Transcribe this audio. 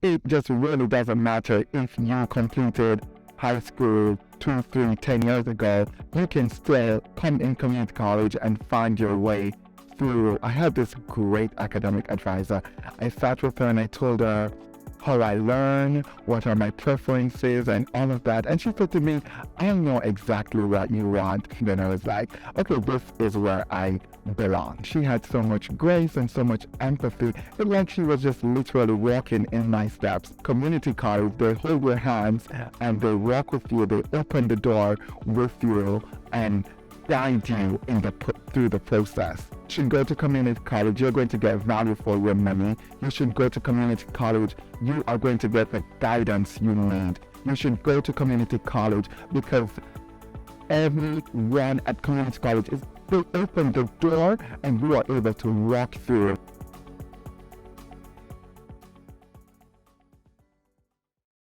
it just really doesn't matter if you completed high school 2, 3, 10 years ago. You can still come in community college and find your way through. I had this great academic advisor. I sat with her and I told her how I learn, what are my preferences, and all of that. And she said to me, I know exactly what you want. Then I was like, okay, this is where I belong. She had so much grace and so much empathy. It's like she was just literally walking in my steps. Community college, they hold your hands and they walk with you. They open the door with you and guide you through the process. You should go to community college. You're going to get value for your money. You should go to community college. You are going to get the guidance you need. You should go to community college because everyone at community college is, they open the door and you are able to walk through